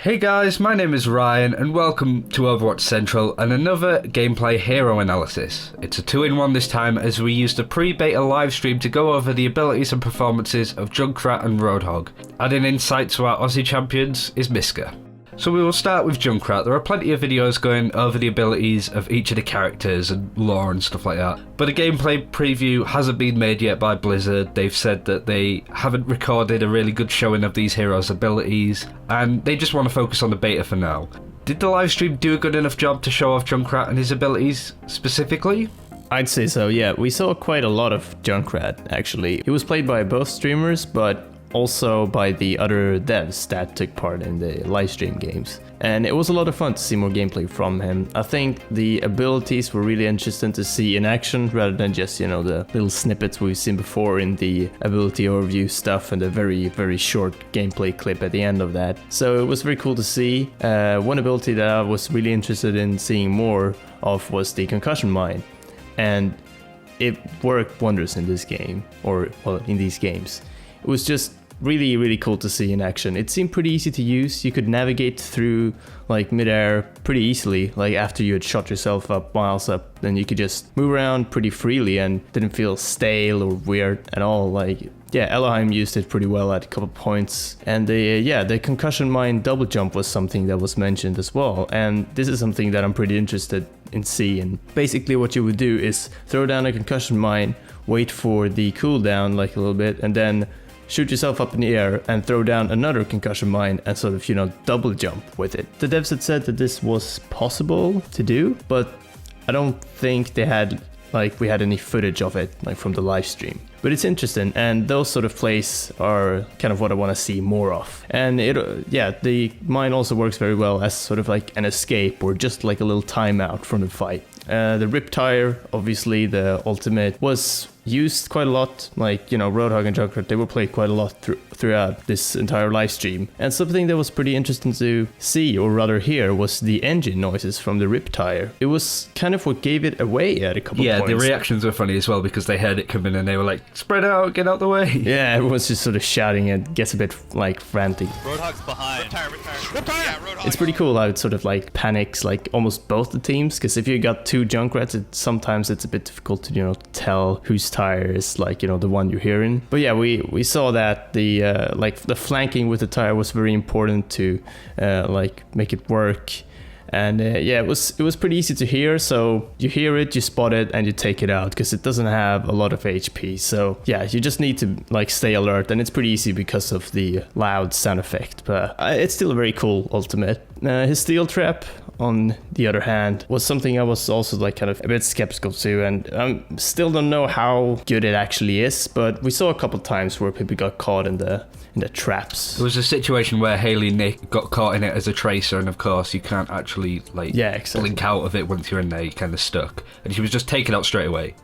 Hey guys, my name is Ryan and welcome to Overwatch Central and another gameplay hero analysis. It's a 2-in-1 this time as we used a pre-beta livestream to go over the abilities and performances of Junkrat and Roadhog. Adding insight to our Aussie champions is Mysca. So we will start with Junkrat. There are plenty of videos going over the abilities of each of the characters and lore and stuff like that. But a gameplay preview hasn't been made yet by Blizzard. They've said that they haven't recorded a really good showing of these heroes' abilities and they just want to focus on the beta for now. Did the livestream do a good enough job to show off Junkrat and his abilities specifically? I'd say so, yeah. We saw quite a lot of Junkrat, actually. He was played by both streamers, but also by the other devs that took part in the livestream games. And it was a lot of fun to see more gameplay from him. I think the abilities were really interesting to see in action rather than just, the little snippets we've seen before in the ability overview stuff and the very, very short gameplay clip at the end of that. So it was very cool to see. One ability that I was really interested in seeing more of was the Concussion mine. And it worked wonders in this game, in these games. It was just really, really cool to see in action. It seemed pretty easy to use. You could navigate through midair pretty easily. After you had shot yourself up miles up, then you could just move around pretty freely and didn't feel stale or weird at all. Elohim used it pretty well at a couple points. And the Concussion mine double jump was something that was mentioned as well. And this is something that I'm pretty interested in seeing. Basically what you would do is throw down a Concussion mine, wait for the cooldown a little bit, and then shoot yourself up in the air and throw down another Concussion mine and sort of, double jump with it. The devs had said that this was possible to do, but I don't think they had, we had any footage of it, from the live stream. But it's interesting, and those sort of plays are kind of what I want to see more of. And the mine also works very well as sort of an escape or just a little timeout from the fight. The Rip Tire, obviously the ultimate, was used quite a lot. Roadhog and Junkrat, they were played quite a lot throughout this entire live stream. And something that was pretty interesting to see, or rather hear, was the engine noises from the Rip Tire. It was kind of what gave it away at a couple points. Yeah, the reactions were funny as well because they heard it coming and they were like, spread out, get out the way. Yeah, everyone's just sort of shouting and gets a bit frantic. Roadhog's behind. Rip tire. Rip tire! Yeah, Roadhog. It's pretty cool how it sort of panics almost both the teams, because if you got two Junkrats, sometimes it's a bit difficult to tell whose tire is the one you're hearing. But yeah, we saw that the flanking with the tire was very important to make it work. And it was pretty easy to hear. So you hear it, you spot it, and you take it out because it doesn't have a lot of HP. So yeah, you just need to stay alert, and it's pretty easy because of the loud sound effect. But it's still a very cool ultimate. His steel trap, on the other hand, was something I was also kind of a bit skeptical to, and still don't know how good it actually is. But we saw a couple times where people got caught in the traps. There was a situation where Haley Nick got caught in it as a tracer, and of course you can't actually blink out of it once you're in there. You're kind of stuck, and she was just taken out straight away.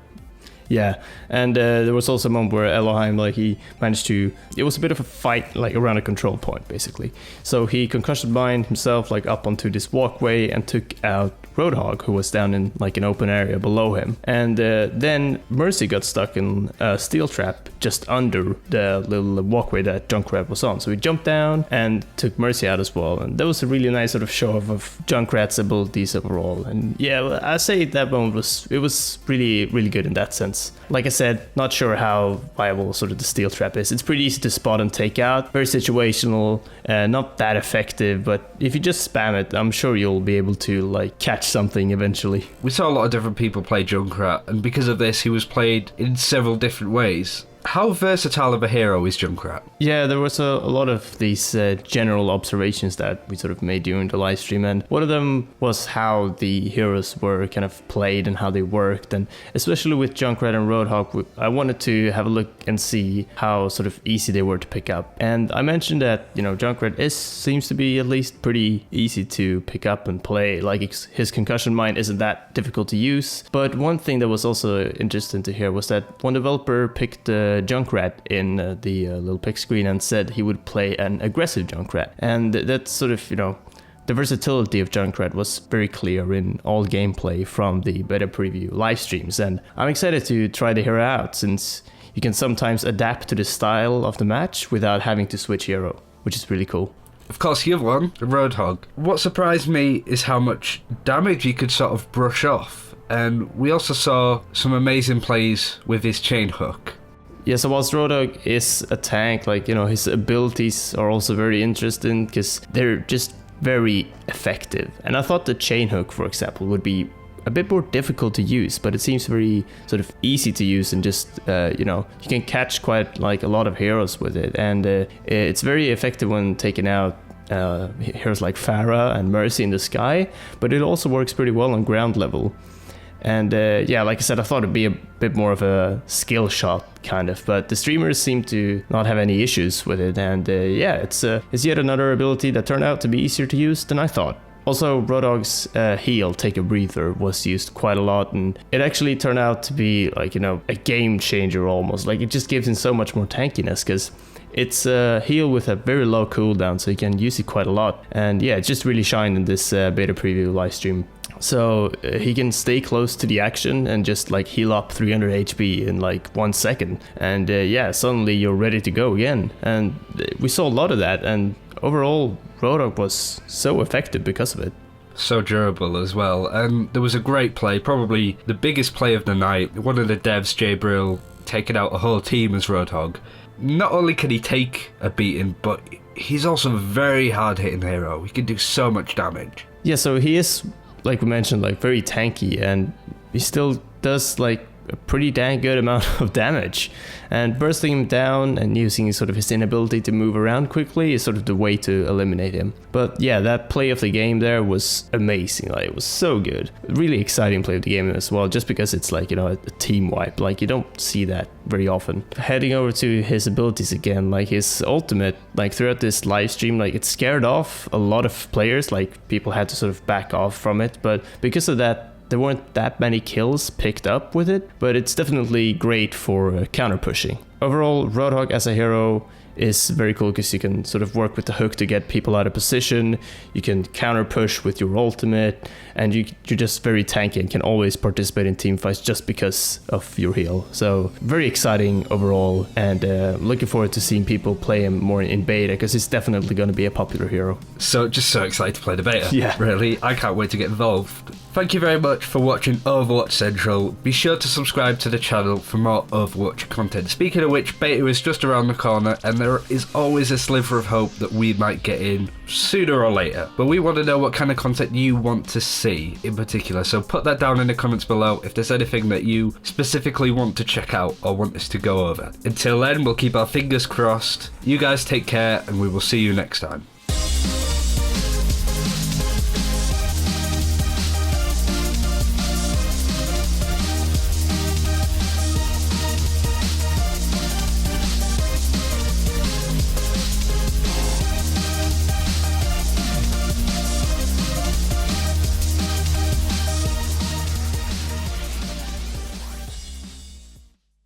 Yeah, and there was also a moment where Elohim, he managed to... It was a bit of a fight, around a control point, basically. So he concussion mined himself, up onto this walkway and took out Roadhog, who was down in, an open area below him. And then Mercy got stuck in a steel trap just under the little walkway that Junkrat was on. So he jumped down and took Mercy out as well. And that was a really nice sort of show of Junkrat's abilities overall. And yeah, I say that moment was really, really good in that sense. Like I said, not sure how viable sort of the steel trap is. It's pretty easy to spot and take out. Very situational, not that effective, but if you just spam it, I'm sure you'll be able to catch something eventually. We saw a lot of different people play Junkrat, and because of this, he was played in several different ways. How versatile of a hero is Junkrat? Yeah, there was a lot of these general observations that we sort of made during the live stream, and one of them was how the heroes were kind of played and how they worked, and especially with Junkrat and Roadhog, I wanted to have a look and see how sort of easy they were to pick up. And I mentioned that, Junkrat seems to be at least pretty easy to pick up and play. His concussion mine isn't that difficult to use. But one thing that was also interesting to hear was that one developer picked Junkrat in the little pick screen and said he would play an aggressive Junkrat. And that's sort of, the versatility of Junkrat was very clear in all gameplay from the Beta Preview live streams. And I'm excited to try the hero out, since you can sometimes adapt to the style of the match without having to switch hero, which is really cool. Of course, the other one, the Roadhog. What surprised me is how much damage he could sort of brush off. And we also saw some amazing plays with his chain hook. Yeah, so whilst Roadhog is a tank, like, his abilities are also very interesting because they're just very effective. And I thought the chain hook, for example, would be a bit more difficult to use, but it seems very sort of easy to use and just, you can catch quite like a lot of heroes with it. And it's very effective when taking out heroes like Pharah and Mercy in the sky, but it also works pretty well on ground level. And like I said, I thought it'd be a bit more of a skill shot kind of, but the streamers seem to not have any issues with it. And it's yet another ability that turned out to be easier to use than I thought. Also, Roadhog's heal, Take a Breather, was used quite a lot, and it actually turned out to be like, a game changer almost. Like, it just gives him so much more tankiness because it's a heal with a very low cooldown, so you can use it quite a lot. And yeah, it just really shined in this beta preview live stream. So he can stay close to the action and just like heal up 300 HP in like 1 second. And suddenly you're ready to go again. And we saw a lot of that. And overall, Roadhog was so effective because of it. So durable as well. And there was a great play, probably the biggest play of the night. One of the devs, Jabril, taking out a whole team as Roadhog. Not only can he take a beating, but he's also a very hard-hitting hero. He can do so much damage. Yeah, so he is, like we mentioned, like very tanky, and he still does like a pretty dang good amount of damage. And bursting him down and using sort of his inability to move around quickly is sort of the way to eliminate him. But yeah, that play of the game there was amazing. Like, it was so good. Really exciting play of the game as well, just because it's like, a team wipe. Like, you don't see that very often. Heading over to his abilities again, like his ultimate, like throughout this live stream, like it scared off a lot of players. Like, people had to sort of back off from it, but because of that, there weren't that many kills picked up with it, but it's definitely great for counter pushing. Overall, Roadhog as a hero is very cool because you can sort of work with the hook to get people out of position, you can counter push with your ultimate, and you're just very tanky and can always participate in team fights just because of your heal. So very exciting overall, and looking forward to seeing people play him more in beta because it's definitely going to be a popular hero. So excited to play the beta. Yeah. Really, I can't wait to get involved. Thank you very much for watching Overwatch Central. Be sure to subscribe to the channel for more Overwatch content. Speaking of which, beta is just around the corner and there is always a sliver of hope that we might get in sooner or later. But we want to know what kind of content you want to see in particular, so put that down in the comments below if there's anything that you specifically want to check out or want us to go over. Until then, we'll keep our fingers crossed. You guys take care and we will see you next time.